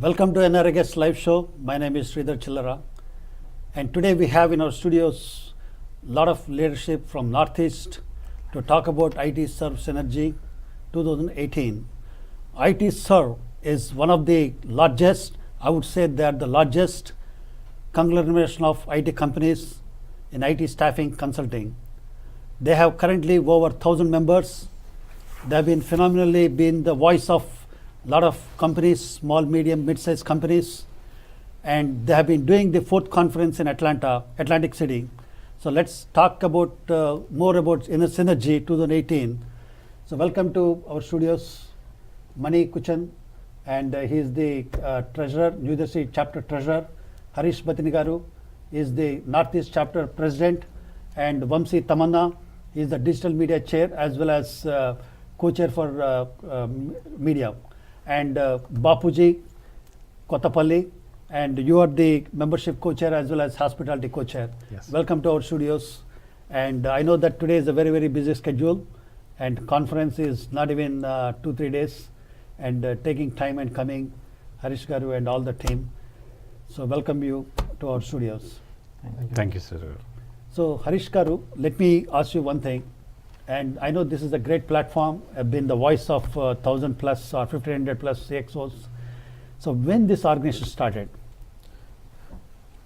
Welcome to NRGS live show. My name is Sridhar Chillara, and today we have in our studios a lot of leadership from Northeast to talk about Itserve Synergy 2018. Itserve is one of the largest, I would say they are the largest conglomeration of IT companies in IT staffing consulting. They have currently over 1,000 members. They have been phenomenally been the voice of a lot of companies, small, medium, mid-sized companies, and they have been doing the 4th conference in Atlantic City. So let's talk about more about Inner Synergy 2018. So welcome to our studios, Mani Kuchan, and he is the treasurer, New Jersey chapter treasurer. Harish Batini Garu is the Northeast chapter president, and Vamsi Tamanna is the digital media chair as well as co-chair for media. And Bapuji Kotapalli, and you are the membership co-chair as well as hospitality co-chair. Yes. Welcome to our studios. And I know that today is a very, very busy schedule, and conference is not even 2-3 days, and taking time and coming, Harish Garu and all the team. So welcome you to our studios. Thank you, sir. So Harish Garu, let me ask you one thing. And I know this is a great platform, been the voice of 1,000 plus or 1,500 plus CXOs. So when this organization started?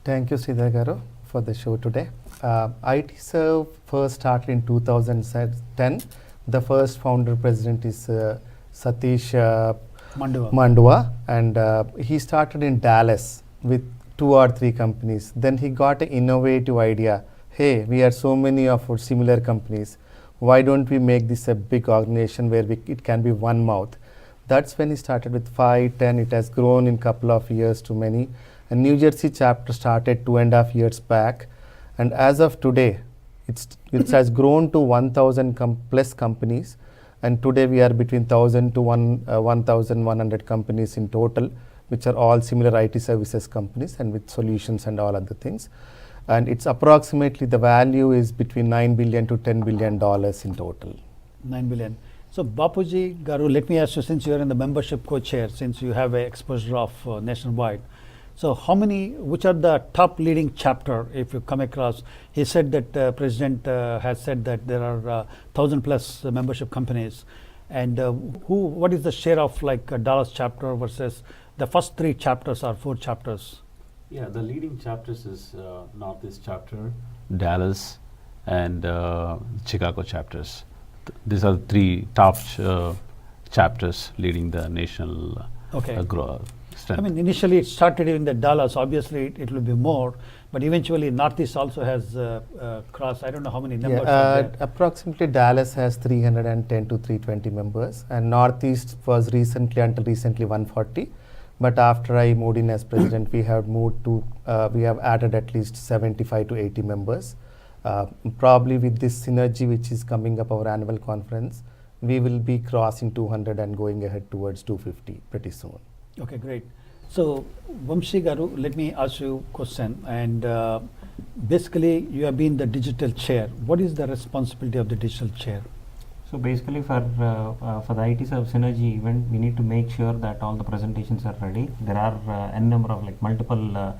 Thank you, Sridhar Garu, for the show today. Itserve first started in 2010. The first founder president is Satish Mandua, and he started in Dallas with 2 or 3 companies. Then he got an innovative idea. Hey, we are so many of our similar companies. Why don't we make this a big organization where it can be one mouth? That's when he started with 5, 10. It has grown in couple of years to many. And New Jersey chapter started 2.5 years back. And as of today, it has grown to 1,000 plus companies. And today we are between 1,000 to 1,100 companies in total, which are all similar IT services companies and with solutions and all other things. And it's approximately the value is between $9 billion to $10 billion in total. 9 billion. So Bapuji Garu, let me ask you, since you are in the membership co-chair, since you have an exposure of nationwide, so which are the top leading chapter if you come across? He said that President has said that there are 1,000 plus membership companies, and what is the share of like Dallas chapter versus the first 3 chapters or 4 chapters? Yeah, the leading chapters is Northeast chapter, Dallas, and Chicago chapters. These are the 3 top chapters leading the national growth. I mean, initially it started in the Dallas. Obviously, it will be more, but eventually Northeast also has crossed. I don't know how many numbers. Approximately Dallas has 310 to 320 members, and Northeast was until recently 140. But after I moved in as president, we have added at least 75 to 80 members. Probably with this synergy, which is coming up our annual conference, we will be crossing 200 and going ahead towards 250 pretty soon. Okay, great. So Vamsi Garu, let me ask you a question. And basically, you have been the digital chair. What is the responsibility of the digital chair? So basically for the Itserve Synergy event, we need to make sure that all the presentations are ready. There are n number of multiple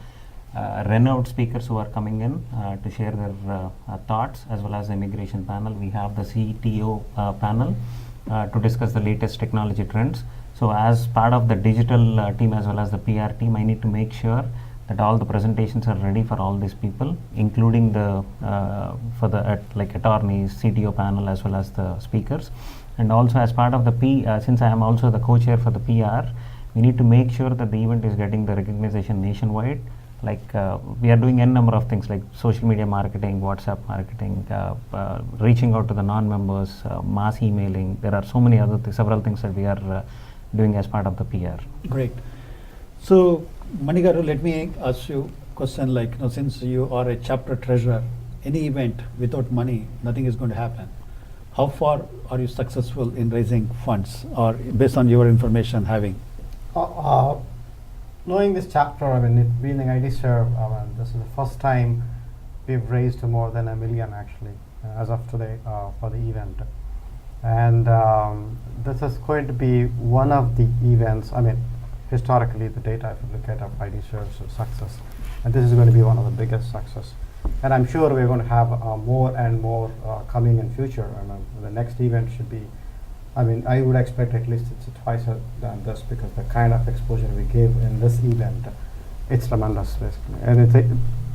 renowned speakers who are coming in to share their thoughts, as well as the immigration panel. We have the CTO panel to discuss the latest technology trends. So as part of the digital team as well as the PR team, I need to make sure that all the presentations are ready for all these people, including the for the attorneys, CTO panel, as well as the speakers. And also as part of the since I am also the co-chair for the PR, we need to make sure that the event is getting the recognition nationwide. We are doing n number of things like social media marketing, WhatsApp marketing, reaching out to the non-members, mass emailing. There are so many other several things that we are doing as part of the PR. Great. So Mani Garu, let me ask you a question since you are a chapter treasurer, any event without money, nothing is going to happen. How far are you successful in raising funds, or based on your information having? Knowing this chapter, it being Itserve, this is the first time we've raised more than $1 million actually, as of today, for the event. And this is going to be one of the events. historically the data, if you look at ITServe's success, and this is going to be one of the biggest success. And I'm sure we're going to have more and more coming in future. I mean, the next event should be, I mean, I would expect at least it's twice than this, because the kind of exposure we gave in this event, it's tremendous, basically. And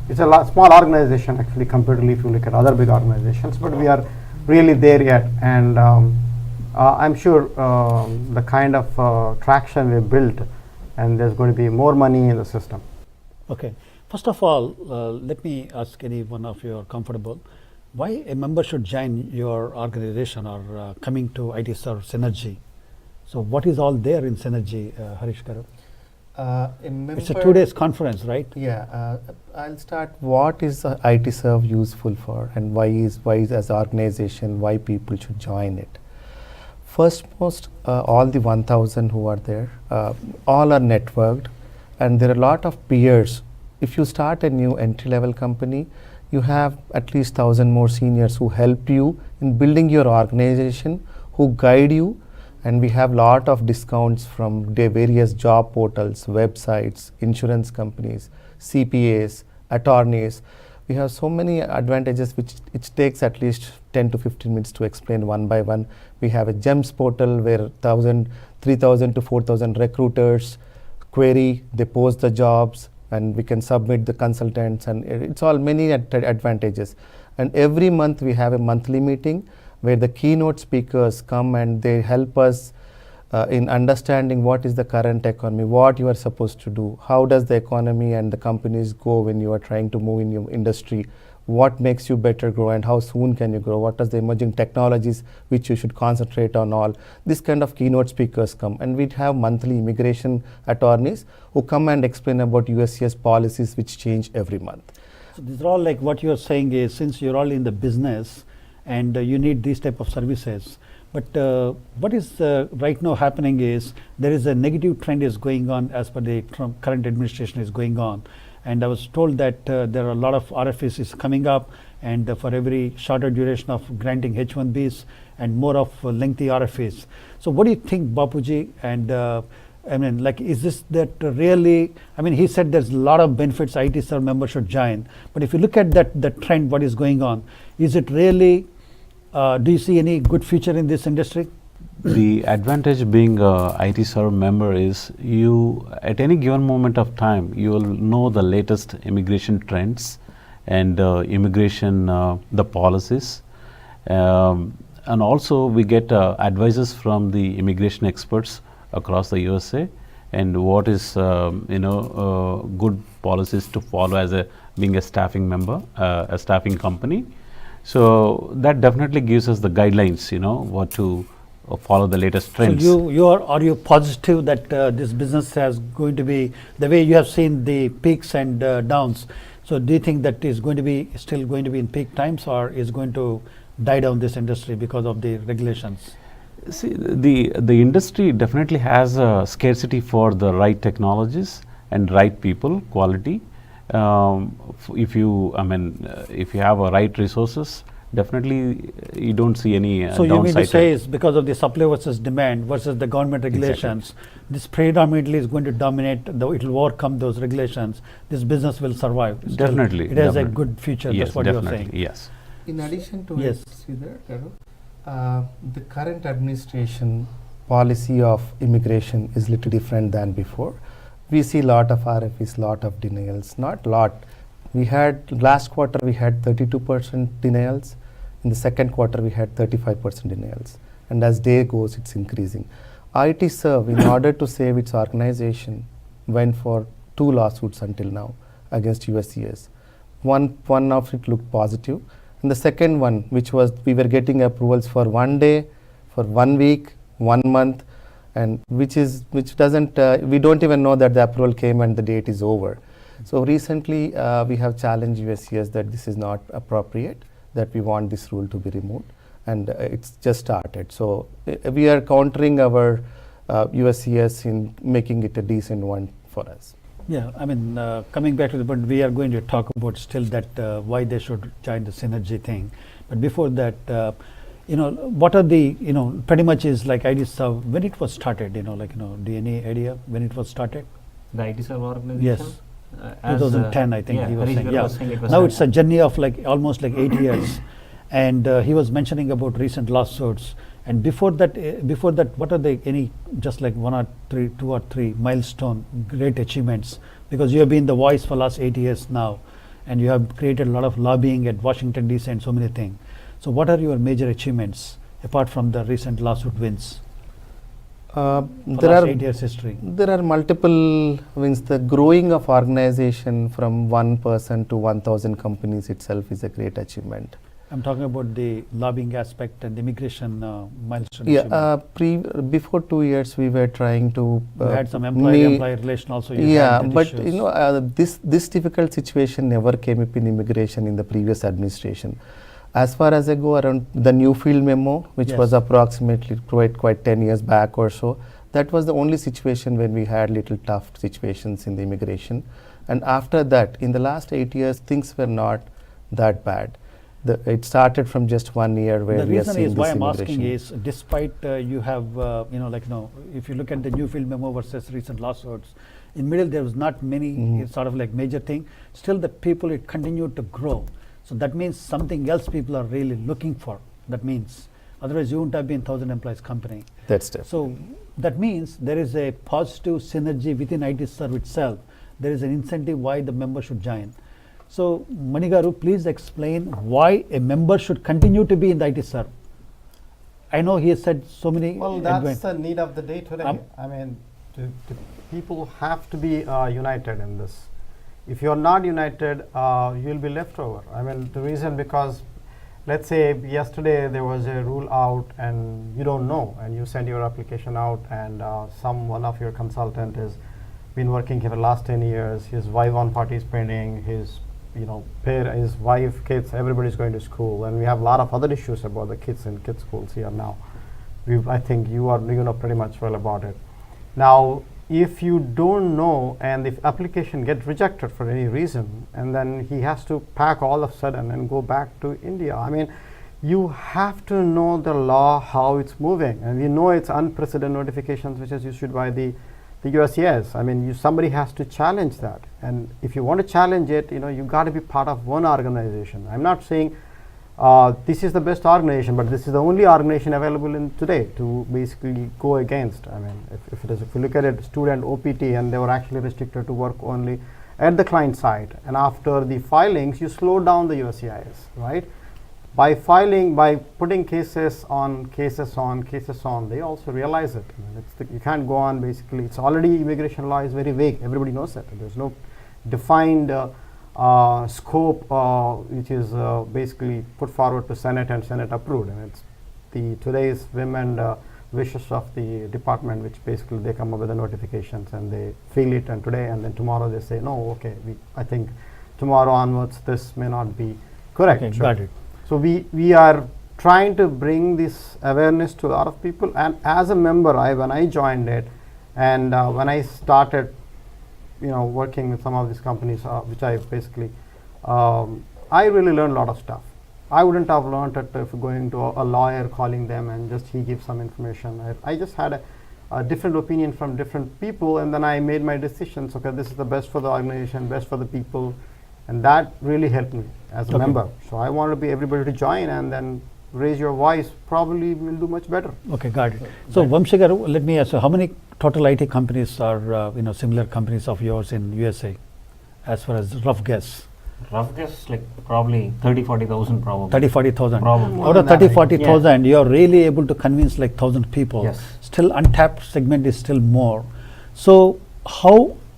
it's a small organization actually comparatively if you look at other big organizations, but we are really there yet. And I'm sure the kind of traction we built, and there's going to be more money in the system. Okay. First of all, let me ask any one of you are comfortable. Why a member should join your organization or coming to Itserve Synergy? So what is all there in Synergy, Harish Garu? It's a 2 days conference, right? Yeah, I'll start. What is Itserve useful for, and why is as an organization, why people should join it? First, all the 1,000 who are there, all are networked, and there are a lot of peers. If you start a new entry-level company, you have at least 1,000 more seniors who help you in building your organization, who guide you, and we have lot of discounts from the various job portals, websites, insurance companies, CPAs, attorneys. We have so many advantages which it takes at least 10 to 15 minutes to explain one by one. We have a GEMS portal where 3,000 to 4,000 recruiters query, they post the jobs, and we can submit the consultants, and it's all many advantages. And every month we have a monthly meeting where the keynote speakers come and they help us in understanding what is the current economy, what you are supposed to do, how does the economy and the companies go when you are trying to move in your industry, what makes you better grow and how soon can you grow, what are the emerging technologies which you should concentrate on. All this kind of keynote speakers come, and we have monthly immigration attorneys who come and explain about USCIS policies which change every month. So these are all like what you are saying is, since you're all in the business and you need these type of services, but what is right now happening is there is a negative trend is going on as per the Trump current administration is going on. And I was told that there are a lot of RFPs is coming up, and for every shorter duration of granting H1Bs and more of lengthy RFPs. So what do you think, Bapuji? And I mean, like, is this that really? I mean, he said there's a lot of benefits Itserve members should join. But if you look at the trend, what is going on, is it really? Do you see any good future in this industry? The advantage being a Itserve member is you, at any given moment of time, you will know the latest immigration trends and immigration, the policies. And also we get advices from the immigration experts across the USA, and what is good policies to follow as being a staffing member, a staffing company. So that definitely gives us the guidelines, what to follow the latest trends. So are you positive that this business has going to be the way you have seen the peaks and downs? So do you think that is going to be still going to be in peak times, or is going to die down this industry because of the regulations? See, the industry definitely has a scarcity for the right technologies and right people, quality. If you have a right resources, definitely you don't see any so downside. You mean to say is because of the supply versus demand versus the government regulations, exactly. This predominantly is going to dominate, it will overcome those regulations, this business will survive. Still, Definitely. it has definitely. a good future, Yes, that's what you are definitely, saying. yes. In addition to Yes. it, Sridhar, Garu, the current administration policy of immigration is little different than before. We see lot of RFPs, lot of denials, not lot. We had last quarter we had 32% denials. In the second quarter we had 35% denials, and as day goes it's increasing. Itserve, in order to save its organization, went for 2 lawsuits until now against USCIS. One of it looked positive, and the second one, which was we were getting approvals for 1 day, for 1 week, 1 month, and which doesn't we don't even know that the approval came and the date is over. So recently we have challenged USCIS that this is not appropriate, that we want this rule to be removed, and it's just started. So we are countering our USCIS in making it a decent one for us. Yeah, I mean, coming back to the point, we are going to talk about still that why they should join the synergy thing. But before that, what are the, pretty much is like Itserve, when it was started, do you any idea when it was started? The Itserve organization? Yes. As, 2010, I think yeah, he was Harish saying. Garu Yeah. was saying it was Now a- it's a journey of like almost like 8 years. And he was mentioning about recent lawsuits. And before that, what are the any just like 2 or 3 milestone great achievements? Because you have been the voice for last 8 years now, and you have created a lot of lobbying at Washington DC and so many things. So what are your major achievements apart from the recent lawsuit wins? For There last are 8 years history. There are multiple wins. The growing of organization from 1 person to 1,000 companies itself is a great achievement. I'm talking about the lobbying aspect and the immigration milestone Yeah, achievement. before 2 years we were trying to. You had some employee relation also. You Yeah, had but issues. this difficult situation never came up in immigration in the previous administration. As far as I go, around the new field memo, which was Yes. approximately quite 10 years back or so, that was the only situation when we had little tough situations in the immigration. And after that, in the last 8 years, things were not that bad. It started from just 1 year where The we are reason seeing is this why I'm immigration. asking is, despite you have, if you look at the new field memo versus recent lawsuits, in middle there was not many sort of like major thing. Still, the people it continued to grow. So that means something else people are really looking for. That means otherwise you wouldn't have been 1,000 employees company. That's it. So that means there is a positive synergy within Itserve itself. There is an incentive why the member should join. So Manigaru, please explain why a member should continue to be in the Itserve. I know he has said so many. Well, that's the need of the day today. I mean, people have to be united in this. If you're not united, you'll be left over. I mean, the reason because, let's say yesterday there was a rule out and you don't know, and you send your application out, and one of your consultant has been working here for the last 10 years. His wife party is pending. His his wife, kids, everybody's going to school, and we have a lot of other issues about the kids in kids schools here now. I think you know pretty much well about it. Now, if you don't know and if application gets rejected for any reason, and then he has to pack all of a sudden and go back to India. I mean, you have to know the law, how it's moving, and we know it's unprecedented notifications which is issued by the USCIS. I mean, somebody has to challenge that, and if you want to challenge it, you got to be part of one organization. I'm not saying this is the best organization, but this is the only organization available in today to basically go against. I mean, if you look at it, student OPT, and they were actually restricted to work only at the client side, and after the filings, you slow down the USCIS, right? By putting cases on, they also realize it. I mean, you can't go on basically. It's already immigration law is very vague. Everybody knows that. There's no defined scope which is basically put forward to Senate and Senate approved. And it's today's whim and wishes of the department, which basically they come up with the notifications and they feel it, and today and then tomorrow they say no. Okay, I think tomorrow onwards this may not be correct. Okay, got it. So we are trying to bring this awareness to a lot of people, and as a member, when I joined it, and when I started, working with some of these companies, which I basically, I really learned a lot of stuff. I wouldn't have learned it if going to a lawyer, calling them, and just he gives some information. I just had a different opinion from different people, and then I made my decisions. Okay, this is the best for the organization, best for the people. And that really helped me as a member. So I want to be everybody to join and then raise your voice. Probably will do much better. Okay, got it. So Vamshigaru, let me ask you, how many total IT companies are similar companies of yours in USA, as far as rough guess? Rough guess, like probably 30,000-40,000 probably. 30,000-40,000. Probably. Out of 30,000-40,000, you are really able to convince like 1,000 people. Yes. Still untapped segment is still more. So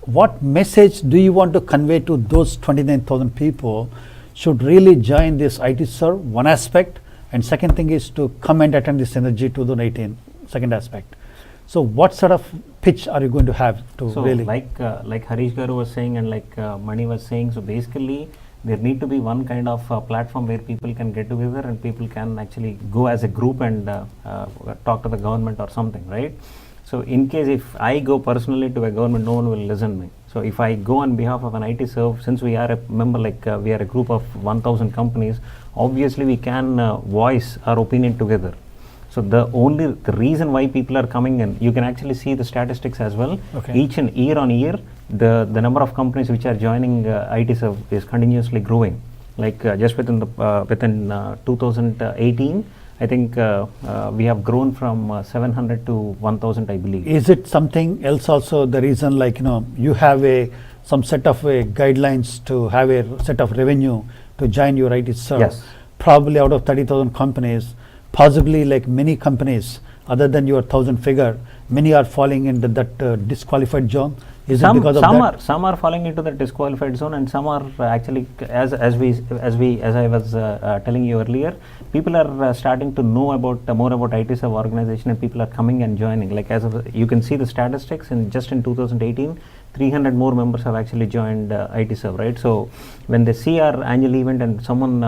what message do you want to convey to those 29,000 people should really join this Itserve, one aspect, and second thing is to come and attend this Synergy 2018, second aspect. So what sort of pitch are you going to have to So really? like Harish Garu was saying and like Mani was saying, so basically there need to be one kind of platform where people can get together and people can actually go as a group and talk to the government or something, right? So in case if I go personally to a government, no one will listen to me. So if I go on behalf of an Itserve, since we are a member, like we are a group of 1,000 companies, obviously we can voice our opinion together. So the reason why people are coming in, you can actually see the statistics as well. Okay. Each and year on year, the number of companies which are joining Itserve is continuously growing. Like just within 2018, I think we have grown from 700 to 1,000, I believe. Is it something else also, the reason, like, you have some set of guidelines to have a set of revenue to join your Itserve? Yes. Probably out of 30,000 companies, possibly like many companies, other than your 1,000 figure, many are falling into that disqualified zone. Is it because of that? Some are falling into the disqualified zone, and some are actually, as I was telling you earlier, people are starting to know about more about Itserve organization, and people are coming and joining. Like you can see the statistics, and just in 2018, 300 more members have actually joined Itserve, right? So when they see our annual event and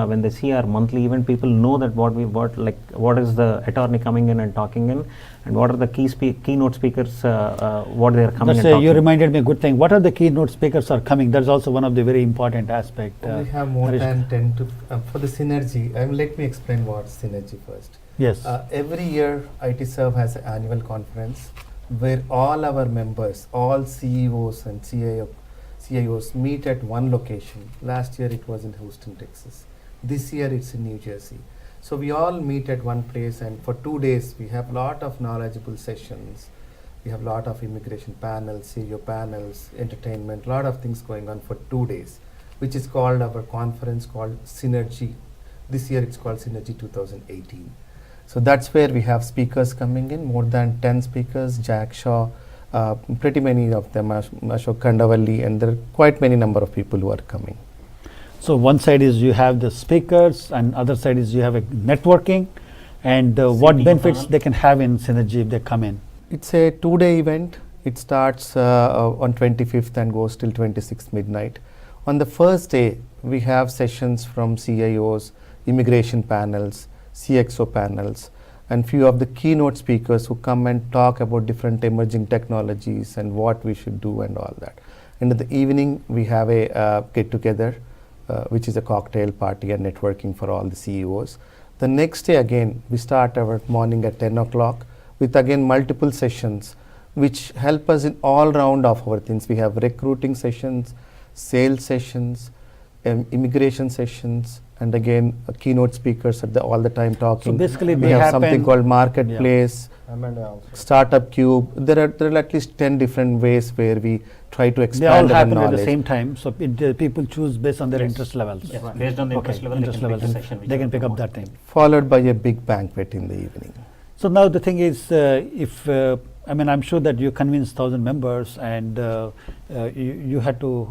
when they see our monthly event, people know that what is the attorney coming in and talking in, and what are the keynote speakers, what they are coming and talking. You reminded me a good thing. What are the keynote speakers are coming? That's also one of the very important aspect. We have more than 10 to, for the synergy, let me explain what synergy first. Yes. Every year, Itserve has an annual conference where all our members, all CEOs and CIOs meet at one location. Last year it was in Houston, Texas. This year it's in New Jersey. So we all meet at one place, and for 2 days we have lot of knowledgeable sessions. We have lot of immigration panels, CEO panels, entertainment, lot of things going on for 2 days, which is called our conference called Synergy. This year it's called Synergy 2018. So that's where we have speakers coming in, more than 10 speakers, Jack Shaw, pretty many of them, Ashok Kandavalli, and there are quite many number of people who are coming. So one side is you have the speakers, and other side is you have a networking, and what benefits they can have in Synergy if they come in. It's a 2-day event. It starts on 25th and goes till 26th midnight. On the first day, we have sessions from CIOs, immigration panels, CXO panels, and few of the keynote speakers who come and talk about different emerging technologies and what we should do and all that. And in the evening, we have a get-together, which is a cocktail party and networking for all the CEOs. The next day again, we start our morning at 10 o'clock with again multiple sessions, which help us in all round of our things. We have recruiting sessions, sales sessions, immigration sessions, and again keynote speakers at all the time talking. So basically we have something called marketplace, startup cube. There are at least 10 different ways where we try to expand our knowledge. They all happen at the same time, so people choose based on their interest levels. Yes. Based on the interest level, they can pick up that time. Followed by a big banquet in the evening. So now the thing is, I'm sure that you convinced 1,000 members, and you had to,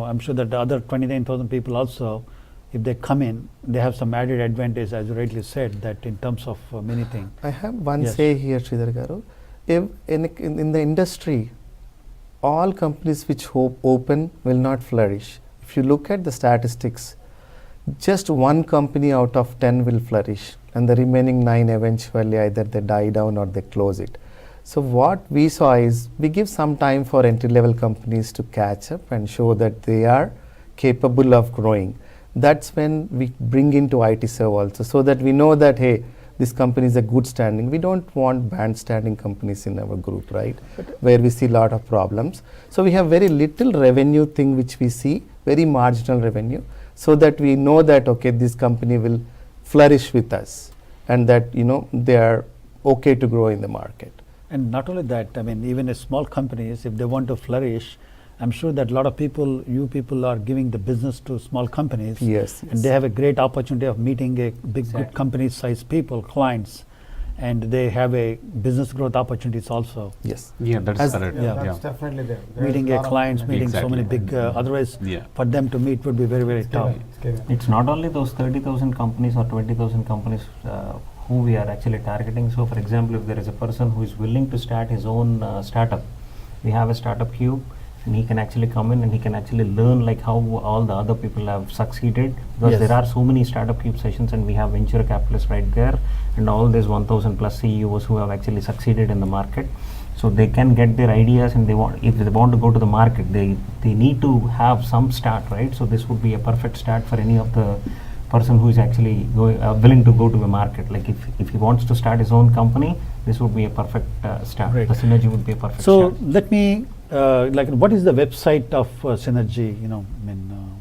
I'm sure that the other 29,000 people also, if they come in, they have some added advantage, as you rightly said, that in terms of many things. I have one say here, Sridhar Garu. If in the industry, all companies which open will not flourish. If you look at the statistics, just one company out of 10 will flourish, and the remaining 9 eventually either they die down or they close it. So what we saw is we give some time for entry-level companies to catch up and show that they are capable of growing. That's when we bring into Itserve also, so that we know that, hey, this company is a good standing. We don't want bad standing companies in our group, right? Where we see a lot of problems. So we have very little revenue thing which we see, very marginal revenue, so that we know that, okay, this company will flourish with us, and that, they are okay to grow in the market. And not only that, even a small companies, if they want to flourish, I'm sure that a lot of people, you people are giving the business to small companies. Yes. And they have a great opportunity of meeting a big, good company size people, clients, and they have a business growth opportunities also. Yes. Yeah, that's correct. Yeah. That's definitely there. Meeting a clients, meeting so many big, otherwise for them to meet would be very, very tough. It's not only those 30,000 companies or 20,000 companies who we are actually targeting. So for example, if there is a person who is willing to start his own startup, we have a startup cube, and he can actually come in and he can actually learn like how all the other people have succeeded, because there are so many startup cube sessions, and we have venture capitalists right there, and all these 1,000 plus CEOs who have actually succeeded in the market. So they can get their ideas, and if they want to go to the market, they need to have some start, right? So this would be a perfect start for any of the person who is actually willing to go to the market. Like if he wants to start his own company, this would be a perfect start. Right. The synergy would be a perfect So start. let me, what is the website of Synergy?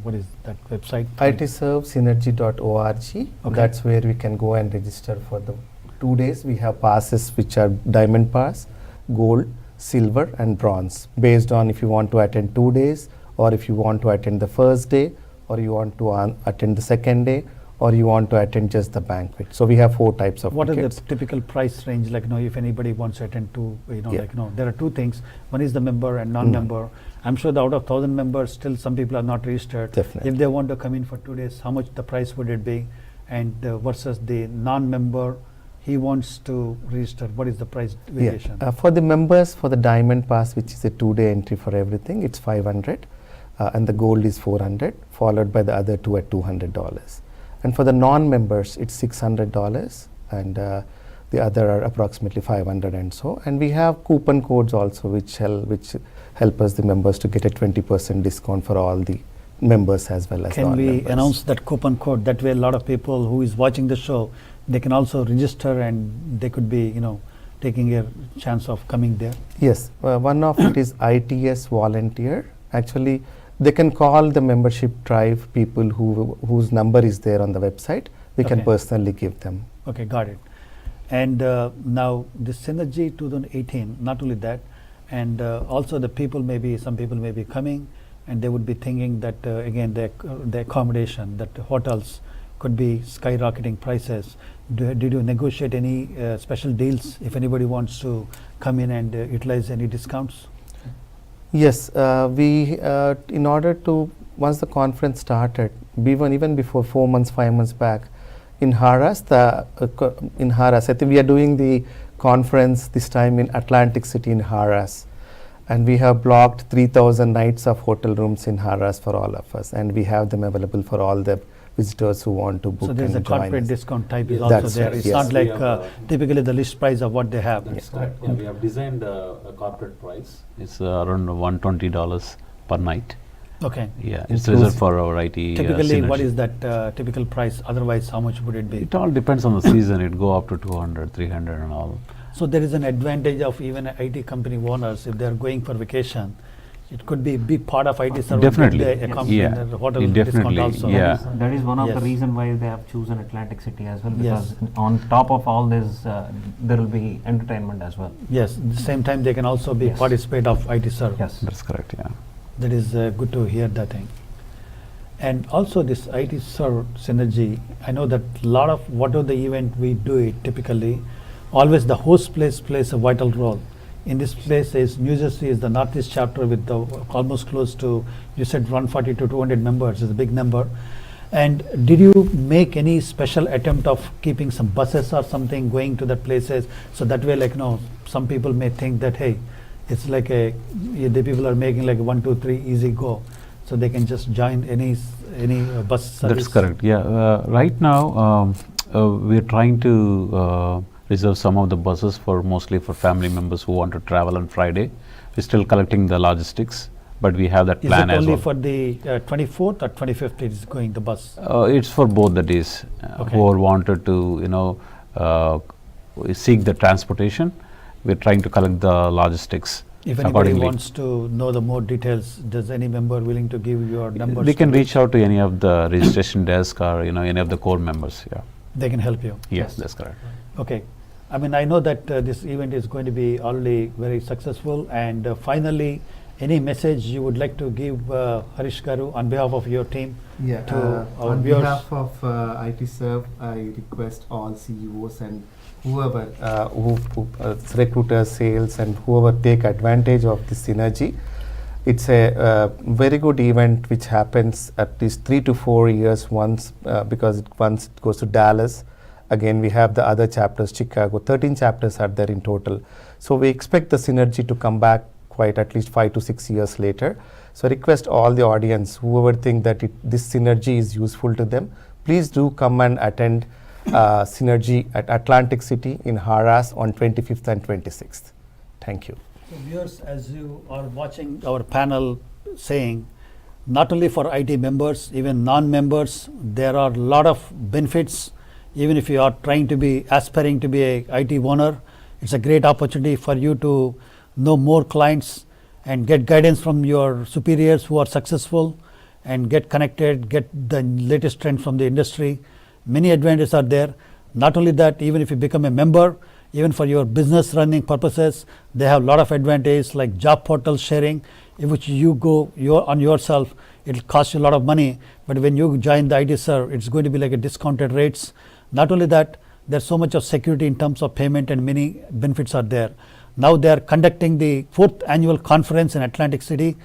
What is that website? itservesynergy.org. Okay. That's where we can go and register for the 2 days. We have passes which are diamond pass, gold, silver and bronze, based on if you want to attend 2 days, or if you want to attend the first day, or you want to attend the second day, or you want to attend just the banquet. So we have 4 types of What tickets. is the typical price range? If anybody wants to attend to, Yeah. there are 2 things. One is the member and non-member. I'm sure that out of 1,000 members, still some people are not registered. Definitely. If they want to come in for 2 days, how much the price would it be? And versus the non-member, he wants to register. What is the price variation? For the members, for the diamond pass, which is a 2-day entry for everything, it's 500, and the gold is 400, followed by the other 2 at $200. And for the non-members, it's $600, and the other are approximately 500 and so. And we have coupon codes also, which help us the members to get a 20% discount for all the members as well as Can non-members. we announce that coupon code? That way a lot of people who is watching the show, they can also register and they could be, taking a chance of coming there. Yes, one of it is ITS volunteer. Actually, they can call the membership drive people whose number is there on the website. We can Okay. personally give them. Okay, got it. And now this Synergy 2018, not only that, and also some people may be coming, and they would be thinking that again the accommodation, that the hotels could be skyrocketing prices. Did you negotiate any special deals if anybody wants to come in and utilize any discounts? Yes, we in order to, once the conference started, even before 4 months, 5 months back, in Haras, I think we are doing the conference this time in Atlantic City in Haras, and we have blocked 3,000 nights of hotel rooms in Haras for all of us, and we have them available for all the visitors who want to book So there's a and join corporate us. discount type is Yes. also That's there. right, It's yes. not like We have, typically the list price of what they have. That's correct. Yeah, we have designed a corporate price. It's around $120 per night. Okay. Yeah, it's Inclusive. reserved for our IT. Typically, what synergy. is that typical price? Otherwise, how much would it be? It all depends on the season. It go up to 200, 300 and all. So there is an advantage of even IT company owners if they are going for vacation. It could be part of IT service. Definitely. Yeah. The hotel It discount definitely, also. yeah. That is one of the Yes. reason why they have chosen Atlantic City as well, Yes. because on top of all this, there will be entertainment as well. Yes. At the same time, they can also be Yes. participate of IT service. Yes. That's correct, yeah. That is good to hear that thing. And also this IT serve synergy, I know that a lot of whatever the event we do it typically, always the host place plays a vital role. In this place is New Jersey is the Northeast chapter with the almost close to, you said 140 to 200 members, is a big number. And did you make any special attempt of keeping some buses or something going to that places, so that way some people may think that, hey, it's like the people are making like 1, 2, 3 easy go, so they can just join any bus service. That's correct, yeah. Right now, we're trying to reserve some of the buses mostly for family members who want to travel on Friday. We're still collecting the logistics, but we have that Is plan it as only well. for the 24th or 25th it is going the bus? It's for both the days. Okay. Who are wanted to, seek the transportation. We're trying to collect the logistics If anybody accordingly. wants to know the more details, does any member willing to give your numbers? They can to- reach out to any of the registration desk or any of the core members. Yeah. They can help you. Yes, that's correct. Okay. I mean, I know that this event is going to be already very successful. And finally, any message you would like to give Harish Garu on behalf of your team? Yeah, to our on viewers? behalf of Itserve, I request all CEOs and whoever, recruiters, sales, and whoever take advantage of this synergy. It's a very good event which happens at least 3 to 4 years once, because once it goes to Dallas. Again, we have the other chapters, Chicago, 13 chapters are there in total. So we expect the synergy to come back quite at least 5 to 6 years later. So I request all the audience, whoever think that this synergy is useful to them, please do come and attend Synergy at Atlantic City in Haras on 25th and 26th. Thank you. So viewers, as you are watching our panel saying, not only for IT members, even non-members, there are a lot of benefits. Even if you are trying to be aspiring to be a IT owner, it's a great opportunity for you to know more clients and get guidance from your superiors who are successful and get connected, get the latest trend from the industry. Many advantages are there. Not only that, even if you become a member, even for your business running purposes, they have a lot of advantages like job portal sharing, in which you go on yourself, it will cost you a lot of money, but when you join the Itserve, it's going to be like a discounted rates. Not only that, there's so much of security in terms of payment and many benefits are there. Now they are conducting the 4th annual conference in Atlantic City,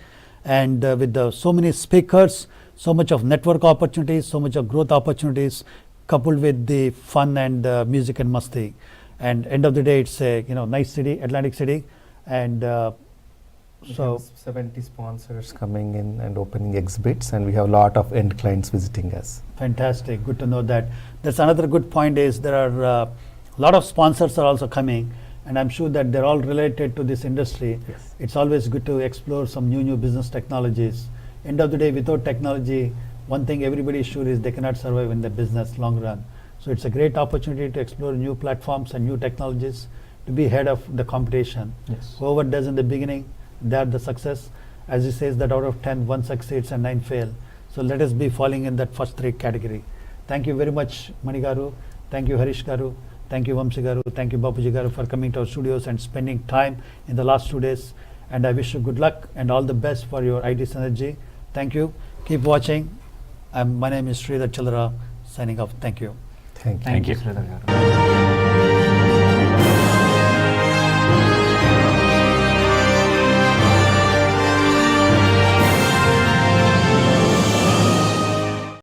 and with so many speakers, so much of network opportunities, so much of growth opportunities, coupled with the fun and music and masti. And end of the day, it's a nice city, Atlantic City, and We so have 70 sponsors coming in and opening exhibits, and we have a lot of end clients visiting us. fantastic, good to know that. That's another good point is there are a lot of sponsors are also coming, and I'm sure that they're all related to this industry. Yes. It's always good to explore some new business technologies. End of the day, without technology, one thing everybody is sure is they cannot survive in the business long run. So it's a great opportunity to explore new platforms and new technologies to be ahead of the competition. Yes. Whoever does in the beginning, they are the success. As he says that out of 10, 1 succeeds and 9 fail. So let us be falling in that first 3 category. Thank you very much, Mani Garu. Thank you, Harish Garu. Thank you, Vamsi Garu. Thank you, Bapuji Garu, for coming to our studios and spending time in the last 2 days. And I wish you good luck and all the best for your IT synergy. Thank you. Keep watching. My name is Sridhar Chillara, signing off. Thank you. Thank you. Thank you, Sridhar garu.